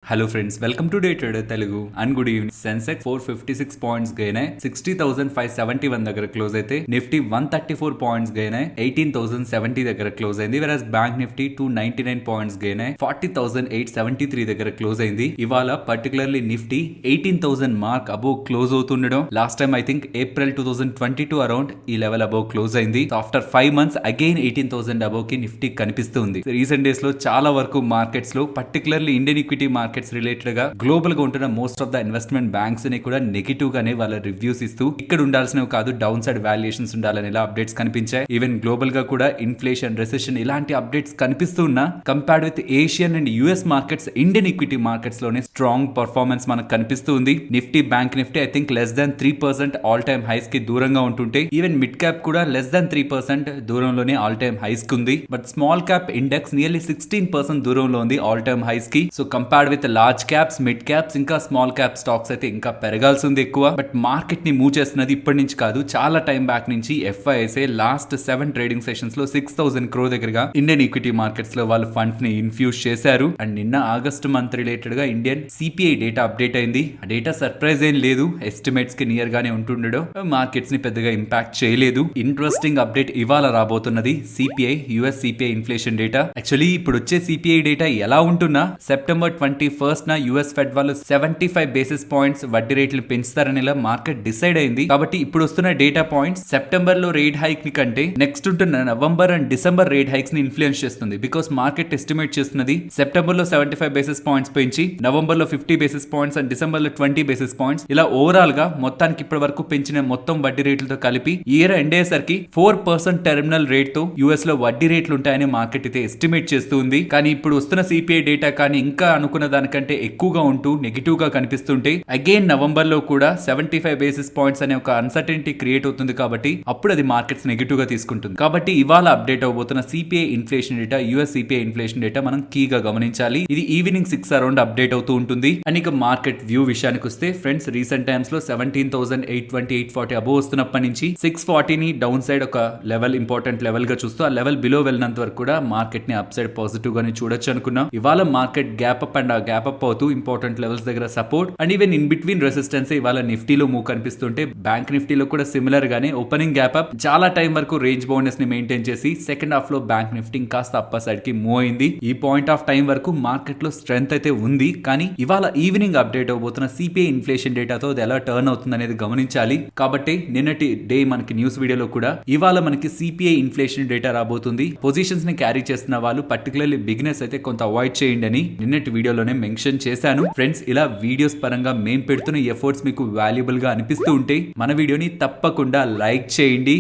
Hello friends, welcome to day trader Telugu and good evening. Sensex 456 points gain అయ్యి 60,571 దగ్గర close అయితే Nifty 134 points gain అయ్యి 18,070 దగ్గర క్లోజ్ అయింది. Whereas bank Nifty 299 points gain అయ్యి 40,873 దగ్గర క్లోజ్ అయింది. ఇవాళ particularly Nifty 18,000 mark above close అవుతుండడం. Last time I think April 2022 around ఈ లెవెల్ అబోవ్ క్లోజ్ అయింది. ఆఫ్టర్ 5 months అగైన్ 18,000 అబోవ్ కి నిఫ్టీ కనిపిస్తుంది. రీసెంట్ డేస్ లో చాలా వరకు మార్కెట్స్ లో particularly Indian equity markets related గా గ్లోబల్ గా ఉంటున్న most of the investment banks ని కూడా నెగిటివ్ గానే వాళ్ళ రివ్యూస్ ఇస్తూ ఇక్కడ ఉండాల్సినవి కాదు, డౌన్ సైడ్ వాల్యుయేషన్స్ ఉండాలని ఇలా అప్డేట్స్ కనిపించాయి. ఈవెన్ గ్లోబల్ గా కూడా ఇన్ఫ్లేషన్, రెసెషన్ ఇలాంటి అప్డేట్స్ కనిపిస్తున్నా compared with Asian and US markets, Indian equity markets లోనే స్ట్రాంగ్ పర్ఫార్మెన్స్ మనకు కనిపిస్తుంది. Nifty, bank Nifty I think less than 3% all time highs కి దూరంగా ఉంటుంటే, ఈవెన్ మిడ్ క్యాప్ కూడా లెస్ దాన్ 3% దూరంలోనే ఆల్ టైమ్ హైస్ కి ఉంది. But small cap index nearly 16% దూరంలో ఉంది ఆల్ టైమ్ హైస్ కి. So compared with large caps, mid caps, ఇంకా స్మాల్ క్యాప్ స్టాక్స్ అయితే ఇంకా పెరగాల్సి ఉంది ఎక్కువ. బట్ మార్కెట్ ని మూవ్ చేస్తున్నది ఇప్పటి నుంచి కాదు, చాలా టైం బ్యాక్ నుంచి. ఎఫ్ఐఎస్ఏ లాస్ట్ 7 ట్రేడింగ్ సెషన్స్ లో 6,000 crore దగ్గరగా ఇండియన్ ఈక్విటీ మార్కెట్స్ లో వాళ్ళు ఫండ్స్ ని ఇన్ఫ్యూజ్ చేశారు. అండ్ నిన్న ఆగస్ట్ మంత్ రిలేటెడ్ గా ఇండియన్ సిపిఐ డేటా అప్డేట్ అయింది. ఆ డేటా సర్ప్రైజ్ ఏం లేదు, ఎస్టిమేట్స్ కి నియర్ గానే ఉంటుండడం మార్కెట్స్ ని పెద్దగా ఇంపాక్ట్ చేయలేదు. ఇంట్రెస్టింగ్ అప్డేట్ ఇవాళ రాబోతున్నది CPI, US CPI inflation data. Actually ఇప్పుడు వచ్చే సిపిఐ డేటా ఎలా ఉంటున్నా, సెప్టెంబర్ 21st యుఎస్ ఫెడ్ వాళ్ళు 75 బేసిస్ పాయింట్స్ వడ్డీ రేట్లు పెంచుతారని మార్కెట్ డిసైడ్ అయింది. కాబట్టి ఇప్పుడు వస్తున్న డేటా పాయింట్స్ సెప్టెంబర్ లో రేట్ హైక్ ని కంటే నెక్స్ట్ ఉంటున్న November and December rate hikes ని ఇన్ఫ్లుయెన్స్ చేస్తుంది. బికాస్ మార్కెట్ ఎస్టిమేట్ చేస్తున్నది సెప్టెంబర్ లో 75 బేసిస్ పాయింట్స్ పెంచి, నవంబర్ లో 50 బేసిస్ పాయింట్స్ అండ్ డిసెంబర్ లో 20 బేసిస్ పాయింట్స్, ఇలా ఓవరాల్ గా మొత్తానికి ఇప్పటి వరకు పెంచిన మొత్తం వడ్డీ రేట్లతో కలిపి ఇయర్ ఎండ్ అయ్యేసరికి 4% టెర్మినల్ రేట్ తో యుఎస్ లో వడ్డీ రేట్లు ఉంటాయని మార్కెట్ అయితే ఎస్టిమేట్ చేస్తుంది. కానీ ఇప్పుడు వస్తున్న సిపిఐ డేటా కానీ ఇంకా అనుకున్న దానికంటే ఎక్కువగా ఉంటూ నెగిటివ్ గా కనిపిస్తుంటే, అగైన్ నవంబర్ లో కూడా 75 బేసిస్ పాయింట్స్ అనే ఒక అన్సర్టెనిటీ క్రియేట్ అవుతుంది. కాబట్టి అప్పుడు అది మార్కెట్స్ నెగిటివ్ గా తీసుకుంటుంది. కాబట్టి ఇవాళ అప్డేట్ అవబోతున్న CPI inflation data, US CPI inflation data మనం కీగా గమనించాలి. ఇది ఈవినింగ్ 6 అరౌండ్ అప్డేట్ అవుతూ ఉంటుంది. అండ్ ఇక మార్కెట్ వ్యూ విషయానికి వస్తే ఫ్రెండ్స్, రీసెంట్ టైమ్స్ లో 17,820, 840 అబోవ్ వస్తున్నప్పటి నుంచి 640 ని డౌన్ సైడ్ ఒక లెవెల్, ఇంపార్టెంట్ లెవెల్ గా చూస్తూ ఆ లెవెల్ బిలో వెళ్ళినంత వరకు కూడా మార్కెట్ ని అప్ సైడ్ పాజిటివ్ గానే చూడొచ్చు అనుకున్నాం. ఇవాళ మార్కెట్ గ్యాప్ అప్ అండ్ ఆ గ్యాప్ అప్ అవుతూ ఇంపార్టెంట్ లెవెల్స్ దగ్గర support and even in between resistance ఇవాళ నిఫ్టీలో మూవ్ కనిపిస్తుంటే, బ్యాంక్ నిఫ్టీలో కూడా సిమిలర్ గానే ఓపెనింగ్ గ్యాప్ అప్ చాలా టైం వరకు రేంజ్ బౌండెస్ ని మెయింటైన్ చేసి సెకండ్ హాఫ్ లో బ్యాంక్ నిఫ్టీ కాస్త అప్పర్ సైడ్ కి మూవ్ అయింది. ఈ పాయింట్ ఆఫ్ టైం వరకు మార్కెట్ లో స్ట్రెంత్ అయితే ఉంది. కానీ ఇవాళ ఈవినింగ్ అప్డేట్ అవబోతున్న సిపిఐ ఇన్ఫ్లేషన్ డేటాతో అది ఎలా టర్న్ అవుతుంది అనేది గమనించాలి. కాబట్టి నిన్నటి డే మనకి న్యూస్ వీడియోలో కూడా ఇవాళ మనకి సిపిఐ ఇన్ఫ్లేషన్ డేటా రాబోతుంది. పొజిషన్స్ ని క్యారీ చేస్తున్న వాళ్ళు, పర్టికులర్లీ బిగినర్స్ అయితే కొంత అవాయిడ్ చేయండి అని నిన్నటి వీడియోలోనే మెన్షన్ చేశాను. ఫ్రెండ్స్, ఇలా వీడియోస్ పరంగా మేము పెడుతున్న ఎఫర్ట్స్ మీకు వాల్యుబుల్ గా అనిపిస్తూ ఉంటే మన వీడియోని తప్పకుండా లైక్ చేయండి.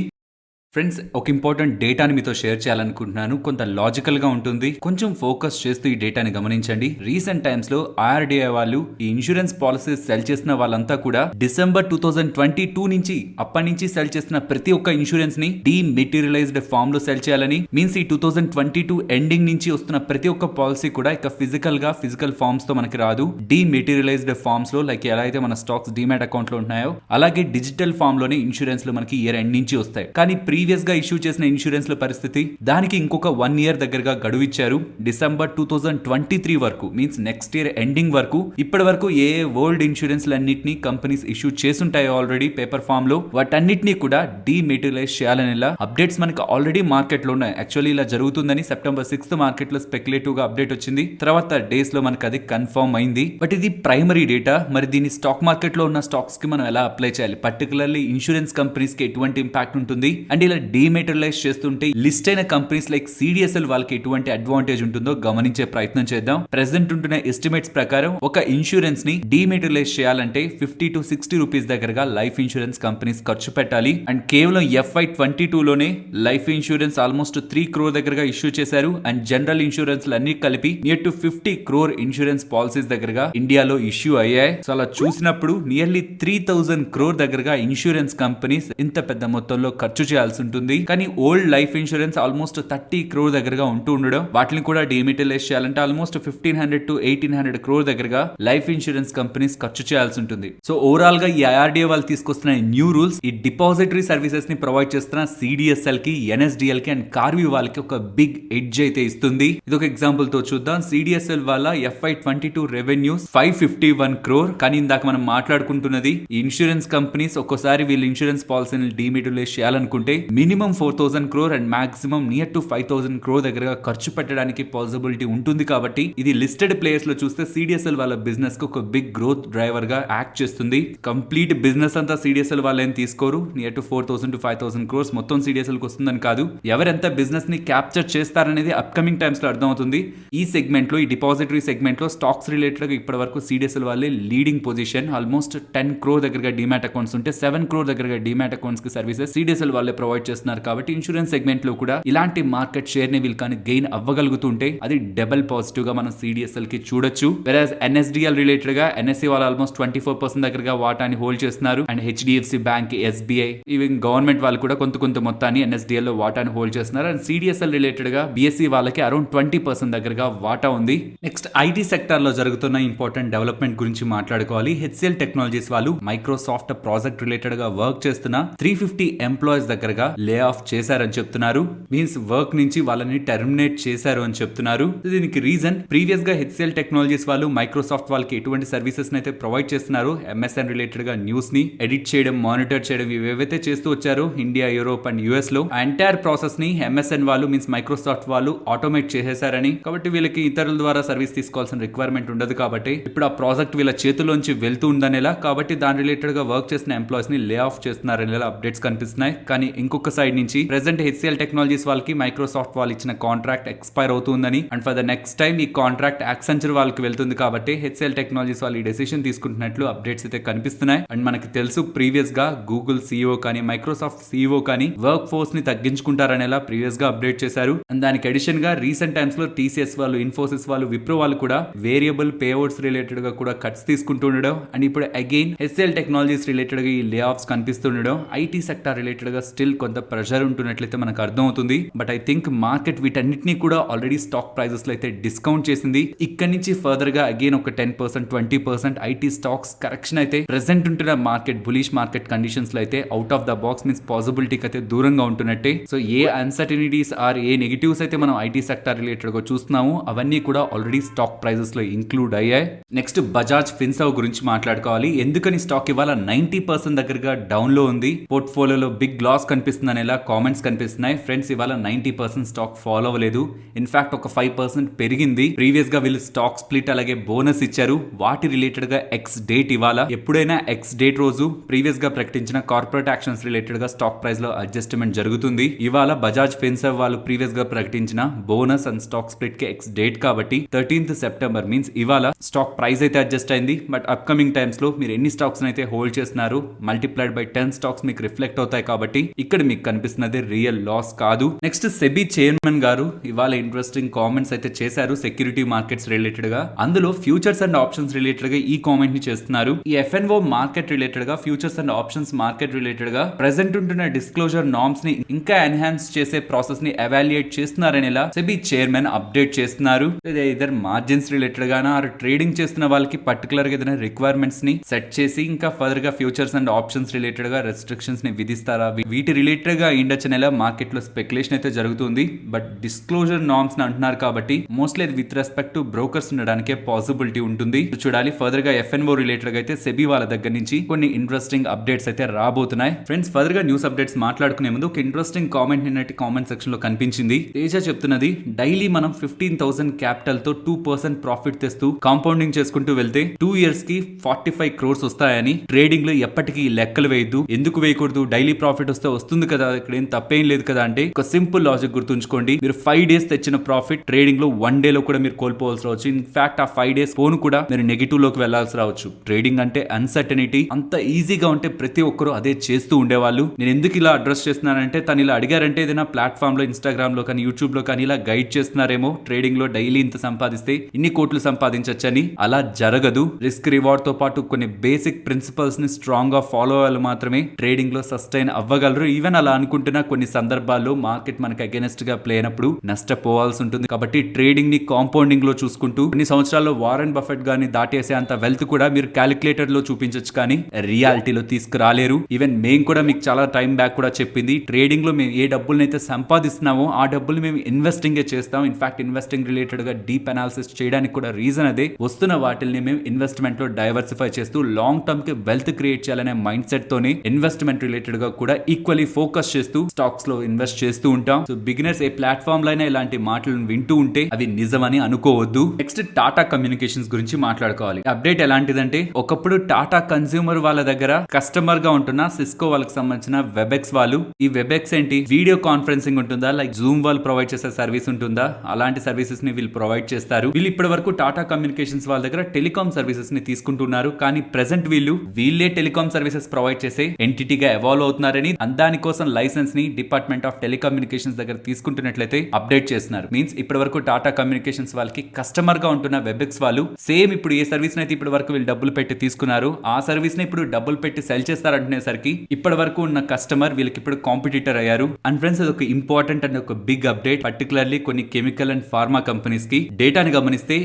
ఫ్రెండ్స్, ఒక ఇంపార్టెంట్ డేటాని మీతో షేర్ చేయాలనుకుంటున్నాను. కొంత లాజికల్ గా ఉంటుంది, కొంచెం ఫోకస్ చేస్తూ ఈ డేటాని గమనించండి. రీసెంట్ టైమ్స్ లో ఆర్డిఐ వాళ్ళు ఈ ఇన్సూరెన్స్ పాలసీస్ సెల్ చేసిన వాళ్ళంతా కూడా డిసెంబర్ 2022 నుంచి అప్పటి నుంచి సెల్ చేసిన ప్రతి ఒక్క ఇన్సూరెన్స్ ని డీమెటీరియలైజ్డ్ ఫామ్ లో సెల్ చేయాలని, మీన్స్ ఈ 2022 ఎండింగ్ నుంచి వస్తున్న ప్రతి ఒక్క పాలసీ కూడా ఇక ఫిజికల్ ఫార్మ్స్ తో మనకి రాదు. డీమెటీరియలైజ్డ్ ఫార్మ్స్ లో, లైక్ ఎలా అయితే మన స్టాక్స్ డీమ్యాట్ అకౌంట్ లో ఉన్నాయో అలాగే డిజిటల్ ఫామ్ లోనే ఇన్సూరెన్స్ లో మనకి ఇయర్ ఎండ్ నుంచి వస్తాయి. కానీ ప్రీవియస్ గా ఇష్యూ చేసిన ఇన్సూరెన్స్ లో పరిస్థితి, దానికి ఇంకొక 1 year దగ్గరగా గడువు ఇచ్చారు. డిసెంబర్ 2023 వరకు, మీన్స్ నెక్స్ట్ ఇయర్ ఎండింగ్ వరకు. ఇప్పటి వరకు ఏ వరల్డ్ ఇన్సూరెన్స్ అన్నిటిని కంపెనీస్ ఇష్యూ చేసుంటాయో ఆల్రెడీ పేపర్ ఫామ్ లో, వాటన్నిటిని కూడా డీమెటీరియలైజ్ చేయాలని అప్డేట్స్ మనకి ఆల్రెడీ మార్కెట్ లో ఉన్నాయి. యాక్చువల్లీ ఇలా జరుగుతుందని సెప్టెంబర్ 6th మార్కెట్ లో స్పెక్యులేటివ్ గా అప్డేట్ వచ్చింది. తర్వాత డేస్ లో మనకి అది కన్ఫర్మ్ అయింది. బట్ ఇది ప్రైమరీ డేటా. మరి దీన్ని స్టాక్ మార్కెట్ లో ఉన్న స్టాక్స్ కి మనం ఎలా అప్లై చేయాలి, పర్టికులర్లీ ఇన్సూరెన్స్ కంపెనీస్ కి ఎటువంటి ఇంపాక్ట్ ఉంటుంది, అండ్ ఇలా డీమెటీరియలైజ్ చేస్తుంటే లిస్ట్ అయిన కంపెనీస్ లైక్ సిడిఎస్ఎల్ వాళ్ళకి ఎటువంటి అడ్వాంటేజ్ ఉంటుందో గమనించే ప్రయత్నం చేద్దాం. ప్రెసెంట్ ఉంటున్న ఎస్టిమేట్స్ ప్రకారం ఒక ఇన్సూరెన్స్ ని డీమెటీరియలైజ్ చేయాలంటే 50 to 60 రూపీస్ దగ్గరగా లైఫ్ ఇన్సూరెన్స్ కంపెనీస్ ఖర్చు పెట్టాలి. అండ్ కేవలం FY22 లోనే లైఫ్ ఇన్సూరెన్స్ ఆల్మోస్ట్ 3 crore దగ్గరగా ఇష్యూ చేశారు. అండ్ జనరల్ ఇన్సూరెన్స్ అన్ని కలిపి near to 50 crore insurance policies దగ్గరగా ఇండియాలో ఇష్యూ అయ్యాయి. సో అలా చూసినప్పుడు నియర్లీ 3,000 crore దగ్గరగా ఇన్సూరెన్స్ కంపెనీస్ ఇంత పెద్ద మొత్తంలో ఖర్చు చేయాల్సి చేయాల్సి ఉంటుంది. కానీ old life insurance almost 30 crore దగ్గరగా ఉంటూ ఉండడం, వాటిని కూడా డిమెటీరియలైజ్ చేయాలంటే ఆల్మోస్ట్ 1500 to 1800 crore దగ్గరగా లైఫ్ ఇన్సూరెన్స్ కంపెనీస్ ఖర్చు చేయాల్సి ఉంటుంది. సో ఓవరాల్ గా ఈ IRDA వాళ్ళు తీసుకొస్తున్న న్యూ రూల్స్ ఈ డిపాజిటరీ సర్వీసెస్ ని ప్రొవైడ్ చేస్తున్న CDSL కి, NSDL కి అండ్ కార్వి వాళ్ళకి ఒక బిగ్ ఎడ్జ్ అయితే ఇస్తుంది. ఇది ఒక ఎగ్జాంపుల్ తో చూద్దాం. CDSL వాళ్ళ FY22 రెవెన్యూస్ 551 crore. కానీ ఇందాక మనం మాట్లాడుకుంటున్నది ఇన్సూరెన్స్ కంపెనీస్ ఒక్కోసారి వీళ్ళు ఇన్సూరెన్స్ పాలసీని డిమెటీరియలైజ్ చేయాలనుకుంటే minimum 4000 crore and maximum near to 5000 crore దగ్గరగా ఖర్చు పెట్టడానికి పాసిబిలిటీ ఉంటుంది. కాబట్టి ఇది లిస్టెడ్ ప్లేయర్స్ లో చూస్తే CDSL వాళ్ళ బిజినెస్ కు ఒక బిగ్ గ్రోత్ డ్రైవర్ గా యాక్ట్ చేస్తుంది. కంప్లీట్ బిజినెస్ అంతా CDSL వాళ్ళు ఏం తీసుకోరు. నియర్ టు 4000 to 5000 crores మొత్తం CDSL కి వస్తుందని కాదు. ఎవరెంత బిజినెస్ ని క్యాప్చర్ చేస్తారనేది అప్కమింగ్ టైమ్స్ లో అర్థం అవుతుంది. ఈ సెగ్మెంట్ లో, ఈ డిపాజిటరీ సెగ్మెంట్ లో స్టాక్స్ రిలేటెడ్ గా ఇప్పటి వరకు CDSL వాళ్ళే లీడింగ్ పొజిషన్. ఆల్మోస్ట్ 10 crore దగ్గరగా డిమాట్ అకౌంట్స్ ఉంటే 7 crore దగ్గరగా డిమాట్ అకౌంట్స్ కి సర్వీసెస్ CDSL వాళ్ళే ప్రొవైడ్ చేస్తున్నారు. కాబట్టి ఇన్సూరెన్స్ సెగ్మెంట్ లో కూడా ఇలాంటి మార్కెట్ షేర్ ని వీళ్ళు కానీ గెయిన్ అవ్వగలుగుతుంటే అది డబుల్ పాజిటివ్ గా మనం CDSL కి చూడొచ్చు. వెరాజ్ NSDL రిలేటెడ్ గా NSE వాళ్ళు ఆల్మోస్ట్ 24% దగ్గరగా వాటాని హోల్డ్ చేస్తున్నారు. And HDFC bank, SBI, even government వాళ్ళు కూడా కొంత మొత్తాన్ని NSDL లో వాటాని హోల్డ్ చేస్తున్నారు. అండ్ CDSL రిలేటెడ్ గా BSE వాళ్ళకి అరౌండ్ 20% దగ్గరగా వాటా ఉంది. నెక్స్ట్ IT సెక్టర్ లో జరుగుతున్న ఇంపార్టెంట్ డెవలప్మెంట్ గురించి మాట్లాడుకోవాలి. HCL టెక్నాలజీస్ వాళ్ళు మైక్రోసాఫ్ట్ ప్రాజెక్ట్ రిలేటెడ్ గా వర్క్ చేస్తున్న 350 ఎంప్లాయీస్ దగ్గరగా లే ఆఫ్ చేశారని చెప్తున్నారు. మీన్స్ వర్క్ నుంచి వాళ్ళని టెర్మినేట్ చేశారు అని చెప్తున్నారు. దీనికి రీజన్ ప్రీవియస్ గా HCL టెక్నాలజీస్ వాళ్ళు మైక్రోసాఫ్ట్ వాళ్ళకి ఎటువంటి సర్వీసెస్ అయితే ప్రొవైడ్ చేస్తున్నారు, MSN రిలేటెడ్ గా న్యూస్ ని ఎడిట్ చేయడం, మానిటర్ చేయడం, ఇవేవైతే చేస్తూ వచ్చారో ఇండియా, యూరోప్ అండ్ US లో ఆ ఎంటైర్ ప్రాసెస్ ని MSN వాళ్ళు మీన్స్ మైక్రోసాఫ్ట్ వాళ్ళు ఆటోమేట్ చేసేసారని. కాబట్టి వీళ్ళకి ఇతరుల ద్వారా సర్వీస్ తీసుకోవాల్సిన రిక్వైర్మెంట్ ఉండదు. కాబట్టి ఇప్పుడు ఆ ప్రాజెక్ట్ వీళ్ళ చేతిలోంచి వెళ్తూ ఉందనేలా, కాబట్టి దాని రిలేటెడ్ గా వర్క్ చేసిన ఎంప్లాయీస్ ని లే ఆఫ్ చేస్తున్నారనేలా అప్డేట్స్ కనిపిస్తున్నాయి. కానీ ఇంకొక సైడ్ నుంచి ప్రెసెంట్ HCL టెక్నాలజీస్ వాళ్ళకి మైక్రోసాఫ్ట్ వాళ్ళు ఇచ్చిన కాంట్రాక్ట్ ఎక్స్పైర్ అవుతుందని and for the next time ఈ కాంట్రాక్ట్ యాక్సెంచర్ వాళ్ళకి వెళ్తుంది. కాబట్టి HCL టెక్నాలజీస్ వాళ్ళు ఈ డెసిషన్ తీసుకుంటున్నట్లు అప్డేట్స్ అయితే కనిపిస్తున్నాయి. అండ్ మనకి తెలుసు ప్రీవియస్ గా గూగుల్ CEO కానీ, మైక్రోసాఫ్ట్ CEO కానీ వర్క్ ఫోర్స్ ని తగ్గించుకుంటారనేలా ప్రీవియస్ గా అప్డేట్ చేశారు. అండ్ దానికి అడిషన్ గా రీసెంట్ టైమ్స్ లో TCS వాళ్ళు, ఇన్ఫోసిస్ వాళ్ళు, విప్రో వాళ్ళు కూడా వేరియబుల్ పేఅవుట్స్ రిలేటెడ్ గా కూడా కట్స్ తీసుకుంటుండడం అండ్ ఇప్పుడు అగైన్ HCL టెక్నాలజీస్ రిలేటెడ్ గా ఈ లే ఆఫ్స్ కనిపిస్తుండడం IT సెక్టర్ రిలేటెడ్ గా స్టిల్ కొంత ప్రెషర్ ఉంటున్నట్లయితే మనకు అర్థం అవుతుంది. బట్ ఐ థింక్ మార్కెట్ వీటన్నిటిని కూడా ఆల్రెడీ స్టాక్ ప్రైజెస్ లో అయితే డిస్కౌంట్ చేసింది. ఇక్కడ నుంచి ఫర్దర్ గా అగైన్ ఒక 10%, 20% IT స్టాక్స్ కరెక్షన్ అయితే ప్రెసెంట్ ఉంటున్న మార్కెట్ బులిష్ మార్కెట్ కండిషన్స్ లో అయితే out of the box means పాసిబిలిటీకి అయితే దూరంగా ఉంటున్నట్టే. సో ఏ అన్సర్టనిటీస్ ఆర్ ఏ నెగిటివ్స్ అయితే మనం IT సెక్టర్ రిలేటెడ్ గా చూస్తున్నాము అవన్నీ కూడా ఆల్రెడీ స్టాక్ ప్రైజెస్ లో ఇంక్లూడ్ అయ్యాయి. నెక్స్ట్ బజాజ్ ఫిన్సర్వ్ గురించి మాట్లాడుకోవాలి. ఎందుకని స్టాక్ ఇవాళ 90% దగ్గరగా డౌన్ లో ఉంది, పోర్ట్ఫోలియోలో బిగ్ లాస్ కనిపిస్తుంది అనేలా కామెంట్స్ కనిపిస్తున్నాయి. ఫ్రెండ్స్ ఇవాళ 90% స్టాక్ ఫాలో అవ్వలేదు. ఇన్ఫాక్ట్ ఒక 5% పెరిగింది. ప్రీవియస్ గా వీళ్ళు స్టాక్ స్ప్లిట్ అలాగే బోనస్ ఇచ్చారు. వాటి రిలేటెడ్ గా ఎక్స్ డేట్ ఇవాళ. ఎప్పుడైనా ఎక్స్ డేట్ రోజు ప్రీవియస్ గా ప్రకటించిన కార్పొరేట్ యాక్షన్స్ రిలేటెడ్ గా స్టాక్ ప్రైస్ లో అడ్జస్ట్మెంట్ జరుగుతుంది. ఇవాళ బజాజ్ ఫిన్సర్వ్ వాళ్ళు ప్రీవియస్ గా ప్రకటించిన బోనస్ అండ్ స్టాక్ స్ప్లిట్ కి ఎక్స్ డేట్ కాబట్టి 13th September మీన్స్ ఇవాళ స్టాక్ ప్రైస్ అయితే అడ్జస్ట్ అయింది. బట్ అప్కమింగ్ టైమ్స్ లో మీరు ఎన్ని స్టాక్స్ అయితే హోల్డ్ చేస్తున్నారు మల్టిప్లైడ్ బై 10 స్టాక్స్ మీకు రిఫ్లెక్ట్ అవుతాయి. కాబట్టి ఇక్కడ మీకు కనిపిస్తున్నది రియల్ లాస్ కాదు. నెక్స్ట్ సెబీ చైర్మన్ గారు ఇవాళ ఇంట్రెస్టింగ్ కామెంట్స్ అయితే చేశారు సెక్యూరిటీ మార్కెట్స్ రిలేటెడ్ గా. అందులో ఫ్యూచర్స్ అండ్ ఆప్షన్స్ రిలేటెడ్ గా ఈ కామెంట్ ని చేస్తున్నారు. ఈ FNO మార్కెట్ రిలేటెడ్ గా, futures and options market related గా ప్రెసెంట్ ఉంటున్న డిస్క్లోజర్ నార్మ్స్ ని ఇంకా ఎన్హాన్స్ చేసే ప్రాసెస్ ని ఎవాల్యుయేట్ చేస్తున్నారనేలా సెబీ చైర్మన్ అప్డేట్ చేస్తున్నారు. ఇదర్ మార్జిన్స్ రిలేటెడ్ గానా ఆర్ ట్రేడింగ్ చేస్తున్న వాళ్ళకి పర్టికులర్ గా ఏదైనా రిక్వైర్మెంట్స్ ని సెట్ చేసి ఇంకా ఫర్దర్ గా ఫ్యూచర్స్ అండ్ ఆప్షన్స్ రిలేటెడ్ గా రెస్ట్రిక్షన్స్ ని విధిస్తారా, వీటి రిలేటెడ్ గా ఇండొచ్చనేలా మార్కెట్ లో స్పెక్యులేషన్ అయితే జరుగుతుంది. బట్ డిస్క్లోజర్ నార్మ్స్ ని అంటున్నారు కాబట్టి mostly with respect to brokers ఉండడానికే పాసిబిలిటీ ఉంటుంది. చూడాలి ఫర్దర్ గా FNO రిలేటెడ్ గా అయితే సెబీ వాళ్ళ దగ్గర నుంచి కొన్ని ఇంట్రెస్టింగ్ అప్డేట్స్ అయితే రాబోతున్నాయి. ఫ్రెండ్స్ ఫర్దర్ గా న్యూస్ అప్డేట్స్ మాట్లాడుకునే ముందు ఒక ఇంట్రెస్టింగ్ కామెంట్ నిన్నటి కామెంట్ సెక్షన్ లో కనిపించింది. తేజ చెప్తున్నది డైలీ మనం 15,000 క్యాపిటల్ తో 2% ప్రాఫిట్ తెస్తూ కాంపౌండింగ్ చేసుకుంటూ వెళ్తే 2 years కి 45 crores వస్తాయని. ట్రేడింగ్ లో ఎప్పటికీ లెక్కలు వేయద్దు, ఎందుకు వేయకూడదు, డైలీ ప్రాఫిట్ వస్తే వస్తుంది కదా, ఇక్కడ ఏం తప్పేం లేదు కదా అంటే ఒక సింపుల్ లాజిక్ గుర్తుంచుకోండి. మీరు 5 days తెచ్చిన ప్రాఫిట్ ట్రేడింగ్ లో 1 day లో కూడా మీరు కోల్పోవాల్సి రావచ్చు. ఇన్ఫాక్ట్ ఆ 5 days ఫోన్ కూడా మీరు నెగిటివ్ లోకి వెళ్లాల్సి రావచ్చు. ట్రేడింగ్ అంటే అన్సర్టనిటీ. అంత ఈజీగా ఉంటే ప్రతి ఒక్కరు అదే చేస్తూ ఉండేవాళ్ళు. నేను ఎందుకు ఇలా అడ్రస్ చేస్తున్నానంటే తను ఇలా అడిగారంటే ఏదైనా ప్లాట్ఫామ్ లో, ఇన్స్టాగ్రామ్ లో కానీ, యూట్యూబ్ లో కానీ ఇలా గైడ్ చేస్తున్నారేమో ట్రేడింగ్ లో డైలీ ఇంత సంపాదిస్తే ఇన్ని కోట్లు సంపాదించొచ్చని. అలా జరగదు. రిస్క్ రివార్డ్ తో పాటు కొన్ని బేసిక్ ప్రిన్సిపల్స్ ని స్ట్రాంగ్ గా ఫాలో అవ్వాలి మాత్రమే ట్రేడింగ్ లో సస్టైన్ అవ్వగలరు. ఈవెన్ ఈవెన్ అలా అనుకుంటున్నా కొన్ని సందర్భాల్లో మార్కెట్ మనకి అగైనెస్ట్ గా ప్లే అయినప్పుడు నష్టపోవాల్సి ఉంటుంది. కాబట్టి ట్రేడింగ్ ని కాంపౌండింగ్ లో చూసుకుంటూ కొన్ని సంవత్సరాల్లో వారెన్ బఫెట్ గాని దాటేసే అంత వెల్త్ కూడా మీరు క్యాలిక్యులేటర్ లో చూపించొచ్చు, కానీ రియాలిటీలో తీసుకురాలేరు. ఈవెన్ మేము కూడా మీకు చాలా టైం బ్యాక్ కూడా చెప్పింది, ట్రేడింగ్ లో మేము ఏ డబ్బులనైతే సంపాదిస్తున్నామో ఆ డబ్బులు మేము ఇన్వెస్టింగ్ చేస్తాం. ఇన్ఫాక్ట్ ఇన్వెస్టింగ్ రిలేటెడ్ గా డీప్ అనాలిసిస్ చేయడానికి కూడా రీజన్ అదే. వస్తున్న వాటిని మేము ఇన్వెస్ట్మెంట్ లో డైవర్సిఫై చేస్తూ లాంగ్ టర్మ్ కి వెల్త్ క్రియేట్ చేయాలనే మైండ్ సెట్ తోనే ఇన్వెస్ట్మెంట్ రిలేటెడ్ గా కూడా ఈక్వల్లీ ఫోకస్ చేస్తూ స్టాక్స్ లో ఇన్వెస్ట్ చేస్తూ ఉంటాం. సో బిగినర్స్ ఏ ప్లాట్ఫామ్ లో ఇలాంటి మాటలను వింటూ ఉంటే అవి నిజమని అనుకోవద్దు. నెక్స్ట్ టాటా కమ్యూనికేషన్స్ గురించి మాట్లాడుకోవాలి. అప్డేట్ ఎలాంటిదంటే, ఒకప్పుడు టాటా కన్స్యూమర్ వాళ్ళ దగ్గర కస్టమర్ గా ఉంటున్న సిస్కో వాళ్ళకి సంబంధించిన వెబెక్స్ వాళ్ళు, ఈ వెబెక్స్ ఏంటి, వీడియో కాన్ఫరెన్సింగ్ ఉంటుందా, లైక్ జూమ్ వాళ్ళు ప్రొవైడ్ చేసే సర్వీస్ ఉంటుందా, అలాంటి సర్వీసెస్ ని వీళ్ళు ప్రొవైడ్ చేస్తారు. వీళ్ళు ఇప్పటి వరకు టాటా కమ్యూనికేషన్స్ వాళ్ళ దగ్గర టెలికాం సర్వీసెస్ ని తీసుకుంటున్నారు, కానీ ప్రెసెంట్ వీళ్ళే టెలికాం సర్వీసెస్ ప్రొవైడ్ చేసే ఎంటిటీగా ఎవాల్వ్ అవుతున్నారని, దానికోసం లైసెన్స్ ని డిపార్ట్మెంట్ ఆఫ్ టెలికమ్యూనికేషన్స్ దగ్గర తీసుకుంటున్నట్లయితే అప్డేట్ చేస్తున్నారు. మీన్స్ ఇప్పటి వరకు టాటా కమ్యూనికేషన్స్ వాళ్ళకి కస్టమర్ గా ఉంటున్న వెబెక్స్ వాళ్ళు సేమ్ ఇప్పుడు ఏ సర్వీస్ అయితే ఇప్పటి వరకు వీళ్ళు డబ్బులు పెట్టి తీసుకున్నారు ఆ సర్వీస్ ని ఇప్పుడు డబ్బులు పెట్టి సెల్ చేస్తారంటునేసరికి ఇప్పటి వరకు ఉన్న కస్టమర్ వీళ్ళకి ఇప్పుడు కాంపిటీటర్ అయ్యారు. అండ్ ఫ్రెండ్స్, అది ఒక ఇంపార్టెంట్ అండ్ ఒక బిగ్ అప్డేట్. పర్టికులర్లీ కొన్ని కెమికల్ అండ్ ఫార్మా కంపెనీస్ కి డేటాని గమనిస్తే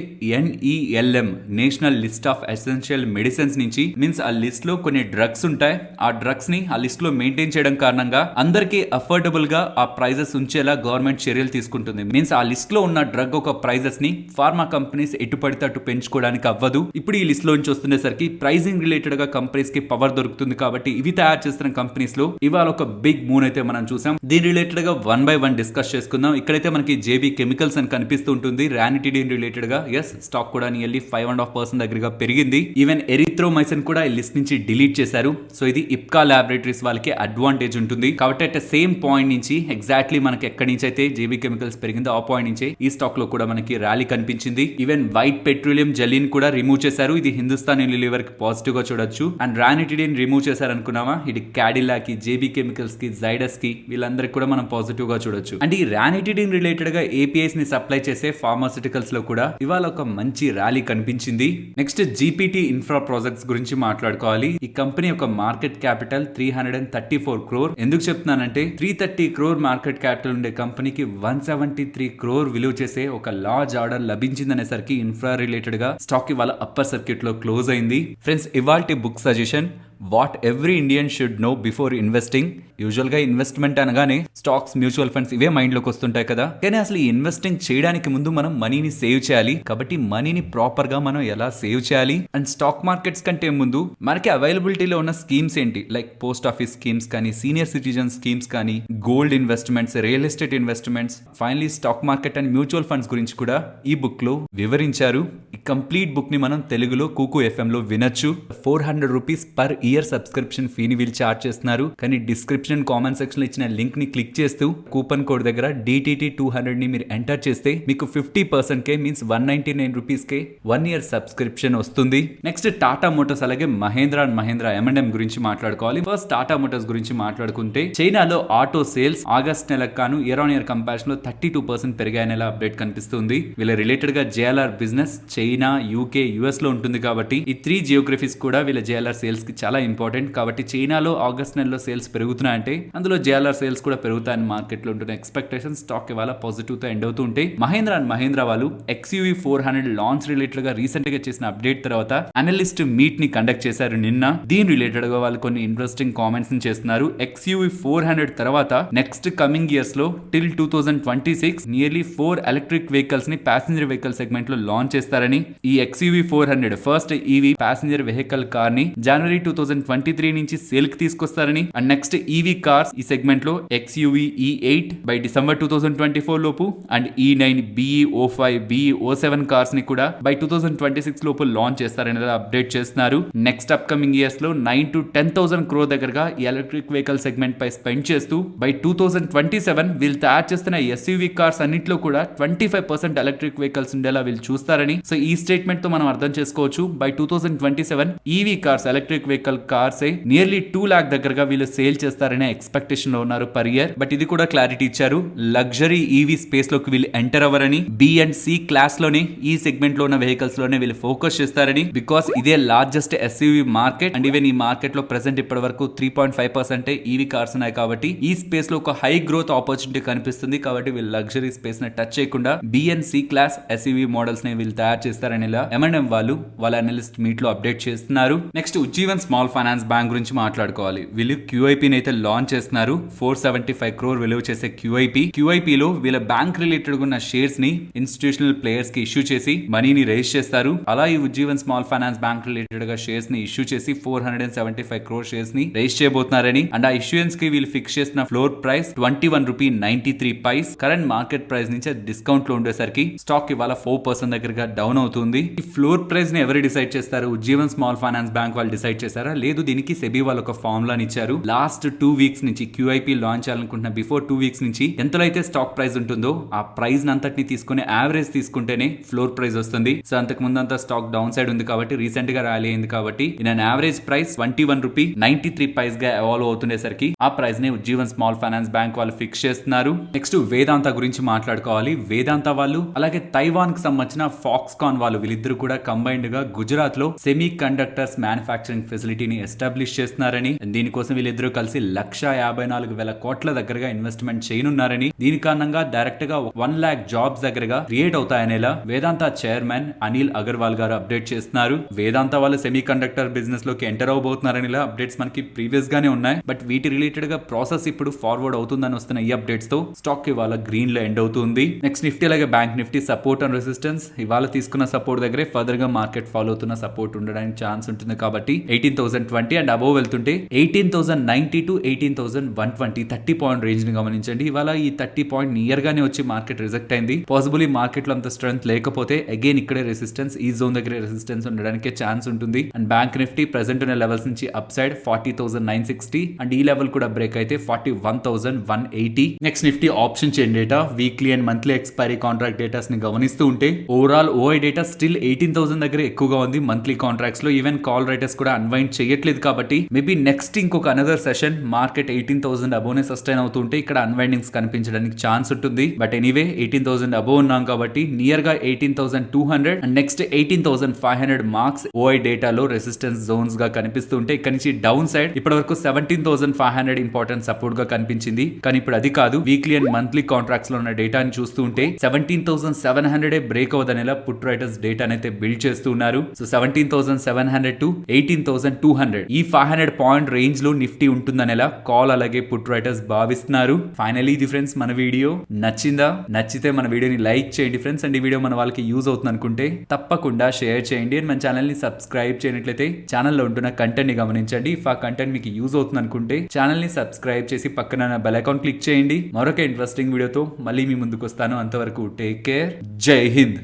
NELM national list of essential medicines నుంచి, మీన్స్ ఆ లిస్ట్ లో కొన్ని డ్రగ్స్ ఉంటాయి, ఆ డ్రగ్స్ ని ఆ లిస్ట్ లో మెయింటైన్ చేయడం కారణంగా అందరికీ అఫోర్డబుల్ గా ఆ ప్రైజెస్ ఉంచేలా గవర్నమెంట్ చర్యలు తీసుకుంటుంది. మీన్స్ ఆ లిస్ట్ లో ఉన్న డ్రగ్ ఒక ప్రైజెస్ ని ఫార్మా కంపెనీస్ ఎటు పడితే అటు పెంచుకోవడానికి అవ్వదు. ఇప్పుడు ఈ లిస్ట్ లో నుంచి వస్తుండేసరికి ప్రైజింగ్ రిలేటెడ్ గా కంపెనీస్ కి పవర్ దొరుకుతుంది. కాబట్టి ఇవి తయారు చేస్తున్న కంపెనీస్ లో ఇవాళ ఒక బిగ్ మూన్ అయితే మనం చూసాం. దీని రిలేటెడ్ గా 1 by 1 డిస్కస్ చేసుకుందాం. ఇక్కడైతే మనకి JB కెమికల్స్ అని కనిపిస్తూ ఉంటుంది. రానిటిడిన్ రిలేటెడ్ గా స్టాక్ కూడా నియర్లీ 5.5% దగ్గరగా పెరిగింది. ఈవెన్ ఎరిథ్రోమైసిన్ కూడా ఈ లిస్ట్ నుంచి డిలీట్ చేశారు. సో ఇది ఇప్కా ల్యాబొరేటరీస్ వాళ్ళకి అడ్వాంటేజ్ ఉంటుంది. కాబట్టి అట్ సేమ్ పాయింట్ నుంచి ఎగ్జాక్ట్లీ మనకి ఎక్కడి నుంచి అయితే JB కెమికల్స్ పెరిగిందో ఆ పాయింట్ నుంచే ఈ స్టాక్ లో కూడా మనకి ర్యాలీ కనిపించింది. ఈవెన్ వైట్ పెట్రోలియం జెలిన్ కూడా రిమూవ్ చేశారు. ఇది హిందుస్థాన్ యూనిలివర్ కి పాజిటివ్ గా చూడొచ్చు. అండ్ రానిటిడిన్ రిమూవ్ చేశారు అనుకున్నామా, ఇది క్యాడిలా కి, JB కెమికల్స్ కి, జైడస్ కి, వీళ్ళందరికీ కూడా మనం పాజిటివ్ గా చూడొచ్చు. అండ్ ఈ రానిటిడిన్ రిలేటెడ్ గా APIs ని సప్లై చేసే ఫార్మాస్యూటికల్స్ లో కూడా ఇవాళ ఒక మంచి ర్యాలీ కనిపించింది. నెక్స్ట్ GPT ఇన్ఫ్రా ప్రాజెక్ట్స్ గురించి మాట్లాడుకోవాలి. ఈ కంపెనీ యొక్క మార్కెట్ క్యాపిటల్ 334 crore. ఎందుకు చెప్తున్నానంటే 330 crore మార్కెట్ క్యాపిటల్ ఉండే కంపెనీకి 173 crore విలువ చేసే ఒక లార్జ్ ఆర్డర్ లభించిందనేసరికి ఇన్ఫ్రా రిలేటెడ్ గా స్టాక్ ఇవాళ అప్పర్ సర్క్యూట్ లో క్లోజ్ అయింది. ఫ్రెండ్స్, ఇవాల్టి book suggestion, what every Indian should know before investing. Usual గా ఇన్వెస్ట్మెంట్ అనగానే స్టాక్స్, మ్యూచువల్ ఫండ్స్ ఇవే మైండ్ లోకి వస్తుంటాయి కదా, కానీ అసలు ఈ ఇన్వెస్టింగ్ చేయడానికి ముందు మనం మనీని సేవ్ చేయాలి. కాబట్టి మనీని ప్రాపర్ గా మనం ఎలా సేవ్ చేయాలి, అండ్ స్టాక్ మార్కెట్స్ కంటే ముందు మనకి అవైలబిలిటీలో ఉన్న స్కీమ్స్ ఏంటి, లైక్ పోస్ట్ ఆఫీస్ స్కీమ్స్ కానీ, సీనియర్ సిటిజన్ స్కీమ్స్ కానీ, gold investments, real estate investments, finally stock market and mutual funds గురించి కూడా ఈ బుక్ లో వివరించారు. ఈ కంప్లీట్ బుక్ ని మనం తెలుగులో కుకు FM లో వినొచ్చు. 400 రూపీస్ పర్ ఇయర్ సబ్స్క్రిప్షన్ ఫీని వీళ్ళు చార్జ్ చేస్తున్నారు. కానీ డిస్క్రిప్షన్ కామెంట్ సెక్షన్ లో ఇచ్చిన లింక్ ని క్లిక్ చేస్తూ కూపన్ కోడ్ దగ్గర DTT200 ని మీరు ఎంటర్ చేస్తే మీకు 50% కే, మీన్స్ 199 రూపీస్ కే 1 year సబ్స్క్రిప్షన్ వస్తుంది. నెక్స్ట్ టాటా మోటార్స్ అలాగే మహేంద్ర అండ్ మహేంద్ర M&M గురించి మాట్లాడుకోవాలి. ఫస్ట్ టాటా మోటార్స్ గురించి మాట్లాడుకుంటే, చైనాలో ఆటో సేల్స్ ఆగస్ట్ నెలకు కాను ఇయర్ ఆన్ ఇయర్ కంపారిజన్ లో 32% పెరిగాయనేలా అప్డేట్ కనిపిస్తుంది. వీళ్ళ రిలేటెడ్ గా JLR business China, UK, US లో ఉంటుంది. కాబట్టి ఈ 3 జియోగ్రఫీస్ కూడా వీళ్ళ JLR సేల్స్ కి చాలా ఇంపార్టెంట్. కాబట్టి చైనాలో ఆగస్ట్ నెలలో సేల్స్ పెరుగుతున్నాయంటే అందులో JLR సేల్స్ కూడా పెరుగుతాయని మార్కెట్ లో ఉంటున్న ఎక్స్పెక్టేషన్. స్టాక్ ఇవాళ పాజిటివ్ తో ఎండ్ అవుతూ ఉంటే, మహేంద్ర అండ్ మహేంద్ర వాళ్ళు XUV 400 లాంచ్ రిలేటెడ్ గా రీసెంట్ గా చేసిన అప్డేట్ తర్వాత అనలిస్ట్ మీట్ ని కండక్ట్ చేశారు నిన్న. దీని రిలేటెడ్ గా వాళ్ళు కొన్ని ఇంట్రెస్టింగ్ కామెంట్స్ ని చేస్తున్నారు. XUV 400 తర్వాత నెక్స్ట్ కమింగ్ ఇయర్స్ లో టిల్ 2026 నియర్లీ 4 ఎలక్ట్రిక్ వెహికల్స్ ని ప్యాసింజర్ వెహికల్ సెగ్మెంట్ లో లాంచ్ చేస్తారని, ఈ XUV 400 first EV passenger vehicle car ని జనవరి 2023 నుంచి సేల్ కి తీసుకొస్తారని, అండ్ నెక్స్ట్ EV కార్స్ ఈ సెగ్మెంట్ లో XUV E8 బై డిసెంబర్ 2024 లోపు, and E9, BE05, BE07 cars ని కూడా బై 2026 లోపు లాంచ్ చేస్తారని అప్డేట్ చేస్తున్నారు. నెక్స్ట్ అప్ కమింగ్ ఇయర్స్ లో 9 to 10,000 crore దగ్గరగా ఈ ఎలక్ట్రిక్ వెహికల్ సెగ్మెంట్ పై స్పెండ్ చేస్తూ బై 2027 వీళ్ళు తయారు చేస్తున్న SUV కార్స్ అన్నింటిలో కూడా 25% ఎలక్ట్రిక్ వెహికల్స్ ఉండేలా వీళ్ళు చూస్తారని, సో ఈ ఈ స్టేట్మెంట్ తో మనం అర్థం చేసుకోవచ్చు by 2027 EV cars electric vehicle cars nearly 2 lakh దగ్గరగా వీళ్ళు సేల్ చేస్తారనే ఎక్స్పెక్టేషన్ లో ఉన్నారు పర్ ఇయర్. బట్ ఇది కూడా క్లారిటీ ఇచ్చారు, లగ్జరీ ఈవీ స్పేస్ లోకి వీళ్ళు ఎంటర్ అవ్వరని, బి అండ్ సి క్లాస్ లోనే ఈ సెగ్మెంట్ లో ఉన్న వెహికల్స్ లోనే వీళ్ళు ఫోకస్ చేస్తారని, బికాస్ ఇదే largest SUV market and even ఈ మార్కెట్ లో ప్రెసెంట్ ఇప్పటి వరకు 3.5% ఈవీ కార్స్ ఉన్నాయి కాబట్టి ఈ స్పేస్ లో ఒక హై గ్రోత్ ఆపర్చునిటీ కనిపిస్తుంది. కాబట్టి వీళ్ళు లగ్జరీ స్పేస్ ని టచ్ చేయకుండా B and C class SUV models ని వీళ్ళు తయారు చేస్తారని M&M వాళ్ళు వాళ్ళ అనలిస్ట్ మీట్ లో అప్డేట్ చేస్తున్నారు. Next Ujjivan small finance bank గురించి మాట్లాడుకోవాలి. వీళ్ళు QIP ని అయితే లాంచ్ చేస్తున్నారు. 475 crore విలువ చేసే QIP లో వీళ్ళ బ్యాంక్ రిలేటెడ్ ఉన్న షేర్స్ ని ఇన్స్టిట్యూషనల్ ప్లేయర్స్ కి ఇష్యూ చేసి మనీని రైజ్ చేస్తారు. అలా ఈ Ujjivan small finance bank related గా షేర్స్ ని ఇష్యూ చేసి 475 crore షేర్స్ ని రైజ్ చేయబోతున్నారని అండ్ ఆ ఇష్యూయన్స్ కి వీళ్ళు ఫిక్స్ చేసిన floor price 21.93 rupees. Current market price నుంచి డిస్కౌంట్ లో ఉండేసరికి స్టాక్ ఇవాళ 4% దగ్గరగా డౌన్ అవుతుంది. ఈ ఫ్లోర్ ప్రైస్ ని ఎవరు డిసైడ్ చేస్తారు? ఉజ్జీవన్ స్మాల్ ఫైనాన్స్ బ్యాంక్ వాళ్ళు డిసైడ్ చేశారా? లేదు, దీనికి సెబీ వాళ్ళు ఒక ఫార్ములా ఇచ్చారు. లాస్ట్ 2 weeks నుంచి QIP లాంచ్ చేయాలనుకుంటున్న బిఫోర్ 2 weeks నుంచి ఎంతలో అయితే స్టాక్ ప్రైస్ ఉంటుందో ఆ ప్రైస్ అంతటిని తీసుకుని యావరేజ్ తీసుకుంటేనే ఫ్లోర్ ప్రైస్ వస్తుంది. సో అంతకు ముందు అంతా స్టాక్ డౌన్ సైడ్ ఉంది కాబట్టి రీసెంట్ గా ర్యాలీ అయింది కాబట్టి ఇన్ యావరేజ్ ప్రైస్ 21.93 గా ఎవాల్వ్ అవుతుండేసరికి ఆ ప్రైస్ ని ఉజ్జీవన్ స్మాల్ ఫైనాన్స్ బ్యాంక్ వాళ్ళు ఫిక్స్ చేస్తున్నారు. నెక్స్ట్ వేదాంత గురించి మాట్లాడుకోవాలి. వేదాంత వాళ్ళు అలాగే తైవాన్ కి సంబంధించిన ఫాక్స్కాన్ వాళ్ళు వీళ్ళిద్దరు కూడా కంబైన్డ్ గా గుజరాత్ లో సెమీ కండక్టర్స్ మ్యానుఫ్యాక్చరింగ్ ఫెసిలిటీని ఎస్టాబ్లిష్ చేస్తున్నారని, దీనికోసం వీళ్ళిద్దరూ కలిసి 1,54,000 కోట్ల దగ్గరగా ఇన్వెస్ట్మెంట్ చేయనున్నారని, దీని కారణంగా డైరెక్ట్ గా 1 lakh జాబ్స్ దగ్గరగా క్రియేట్ అవుతాయనేలా వేదాంత చైర్మన్ అనిల్ అగర్వాల్ గారు అప్డేట్ చేస్తున్నారు. వేదాంత వాళ్ళు సెమీ కండక్టర్ బిజినెస్ లోకి ఎంటర్ అవబోతున్నారని అప్డేట్స్ మనకి ప్రీవియస్ గానే ఉన్నాయి. బట్ వీటి రిలేటెడ్ గా ప్రాసెస్ ఇప్పుడు ఫార్వర్డ్ అవుతుందని వస్తున్న ఈ అప్డేట్స్ తో స్టాక్ ఇవాళ గ్రీన్ లో ఎండ్ అవుతుంది. నెక్స్ట్ నిఫ్టీ అలాగే bank Nifty support and resistance ఇవాళ తీసుకున్న సపోర్ట్ దగ్గరే ఫర్దర్ గా మార్కెట్ ఫాలో అవుతున్న సపోర్ట్ ఉండడానికి ఛాన్స్ ఉంటుంది కాబట్టి 18,020 అండ్ అబోవ్ వెళ్తుంటే 18,090 to 18,120 30 పాయింట్ రేంజ్ ని గమనించండి. ఇవాళ ఈ 30 పాయింట్ నియర్ గానే వచ్చి మార్కెట్ రిజెక్ట్ అయింది. పాసిబుల్ ఈ మార్కెట్ లో అంత స్ట్రెంత్ లేకపోతే అగైన్ ఇక్కడే రెసిస్టెన్స్, ఈ జోన్ దగ్గర రెసిస్టెన్స్ ఉండడానికి ఛాన్స్ ఉంటుంది. అండ్ బ్యాంక్ నిఫ్టీ ప్రెసెంట్ ఉన్న లెవెల్స్ నుంచి అప్ సైడ్ 40,960 అండ్ ఈ లెవెల్ కూడా బ్రేక్ అయితే 41,180. Next Nifty option chain data weekly and monthly expiry contract datas ని గమనిస్తూ ఉంటే ఓవరాల్ OI డేటా స్టిల్ 18,000 దగ్గర ఎక్కువగా ఉంది. మంత్లీ కాంట్రాక్ట్స్ లో ఈవెన్ కాల్ రైటర్స్ కూడా అన్వైండ్ చేయట్లేదు కాబట్టి మేబీ నెక్స్ట్ ఇంకొక అనదర్ సెషన్ మార్కెట్ 18,000 అబోనే సస్టైన్ అవుతుంటే ఇక్కడ అన్వైండింగ్స్ కనిపించడానికి ఛాన్స్ ఉంటుంది. బట్ ఎనీవే 18,000 అబోవ్ ఉన్నాం కాబట్టి నియర్ గా 18,200 అండ్ నెక్స్ట్ 18,500 మార్క్స్ OI డేటాలో రెసిస్టెన్స్ జోన్స్ గా కనిపిస్తుంటే ఇక్కడ నుంచి డౌన్ సైడ్ ఇప్పటి వరకు 17,500 ఇంపార్టెంట్ సపోర్ట్ గా కనిపించింది. కానీ ఇప్పుడు అది కాదు, వీక్లీ అండ్ మంత్లీ కాంట్రాక్ట్స్ లో ఉన్న డేటాని చూస్తూ ఉంటే 17,700 బ్రేక్ అవ్వదనేలా పుట్ రైటర్స్ డేటా అయితే బిల్డ్ చేస్తున్నారు. సో 17,700 to 18,200 ఈ 500 పాయింట్ రేంజ్ లో నిఫ్టీ ఉంటుందనేలా కాల్ అలాగే పుట్ రైటర్స్ భావిస్తున్నారు. ఫైనలీ ఇది ఫ్రెండ్స్ మన వీడియో నచ్చిందా? నచ్చితే మన వీడియోని లైక్ చేయండి ఫ్రెండ్స్. అండ్ ఈ వీడియో మన వాళ్ళకి యూజ్ అవుతుంది అనుకుంటే తప్పకుండా షేర్ చేయండి. అండ్ మన ఛానల్ ని సబ్స్క్రైబ్ చేయనట్లయితే ఛానల్లో ఉంటున్న కంటెంట్ ని గమనించండి. ఇఫ్ ఆ కంటెంట్ మీకు యూజ్ అవుతుంది అనుకుంటే ఛానల్ ని సబ్స్క్రైబ్ చేసి పక్కన బెల్ ఐకాన్ క్లిక్ చేయండి. మరొక ఇంట్రెస్టింగ్ వీడియోతో మళ్ళీ మీ ముందుకు వస్తాను. అంతవరకు టేక్ కేర్. జై హింద్.